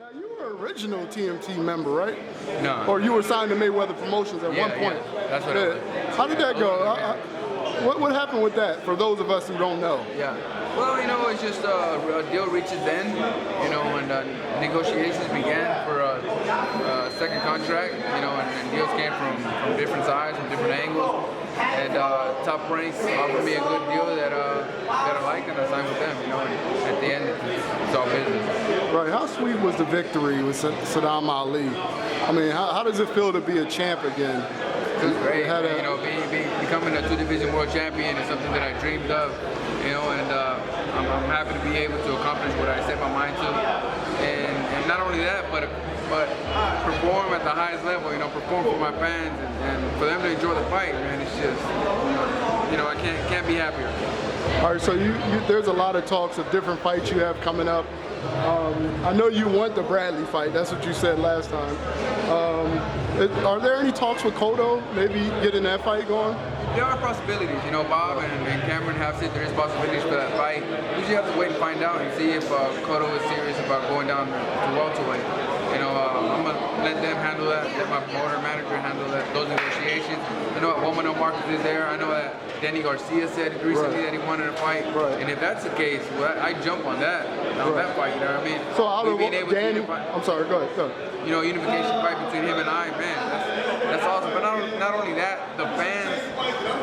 Now, you were an original TMT member, right? No. Or you were signed to Mayweather Promotions at one point. Yeah, that's what it was. How did that go? What happened with that, for those of us who don't know? Yeah. Well, it's just a deal reaches end, and negotiations began for a second contract, and deals came from different sides, from different angles. And Top Ranks offered me a good deal that I liked, and I signed with them, and at the end, it's all business. Right. How sweet was the victory with Saddam Ali? I mean, how does it feel to be a champ again? It was great. Becoming a 2-division world champion is something that I dreamed of, and I'm happy to be able to accomplish what I set my mind to. And not only that, but perform at the highest level, perform for my fans and for them to enjoy the fight, man. It's just, I can't be happier. All right, so there's a lot of talks of different fights you have coming up. I know you want the Bradley fight. That's what you said last time. Are there any talks with Cotto, maybe getting that fight going? There are possibilities. Bob and Cameron have said there is possibilities for that fight. We just have to wait and find out and see if Cotto is serious about going down to welterweight. I'm going to let them handle that, let my promoter manager handle those negotiations. I know that Woman Marcus is there. I know that Danny Garcia said recently that he wanted to fight. Right. And if that's the case, well, I jump on that fight, you know what I mean? So out of Danny, I'm sorry, go ahead. Unification fight between him and I, man, that's awesome. But not only that, the fans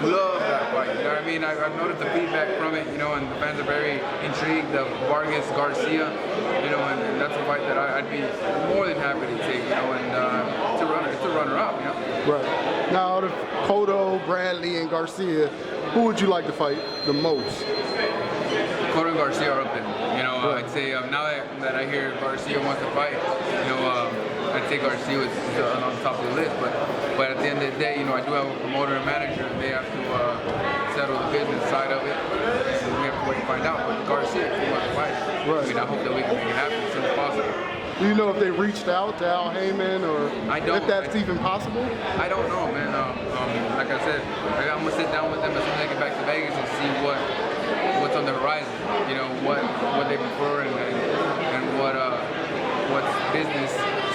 love that fight, you know what I mean? I've noticed the feedback from it, and the fans are very intrigued of Vargas Garcia, and that's a fight that I'd be more than happy to take, and it's a runner-up, Right. Now, out of Cotto, Bradley, and Garcia, who would you like to fight the most? Cotto and Garcia are up there. I'd say now that I hear Garcia wants to fight, I'd say Garcia is on top of the list. But at the end of the day, I do have a promoter and manager, and they have to settle the business side of it. So we have to wait and find out. But Garcia, if he wants to fight, I hope that we can make it happen as soon as possible. Do you know if they reached out to Al Heyman, or if that's even possible? I don't know, man. Like I said, I'm gonna sit down with them as soon as I get back to Vegas and see what's on the horizon. What they prefer and what's business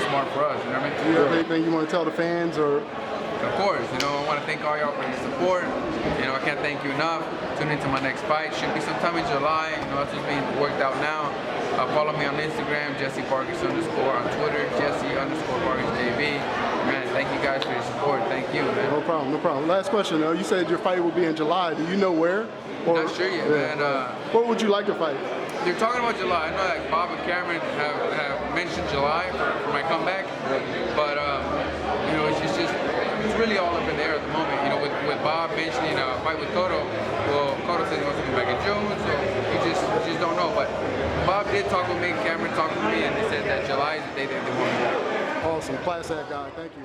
smart for us. You know what I mean? Do you have anything you want to tell the fans, or? Of course, I want to thank all y'all for your support. I can't thank you enough. Tune into my next fight. Should be sometime in July. That's just being worked out now. Follow me on Instagram, Jessie Vargas _ on Twitter, Jessie _ Vargas JV. Man, thank you guys for your support. Thank you, man. No problem. Last question, though. You said your fight will be in July. Do you know where? Not sure yet, man. Where would you like to fight? They're talking about July. I know that Bob and Cameron have mentioned July for my comeback, but it's really all up in the air at the moment. With Bob mentioning a fight with Cotto, well, Cotto said he wants to come back in June, so we just don't know. But Bob did talk with me, Cameron talked with me, and they said that July is the day that they want to do. Awesome, class act guy. Thank you.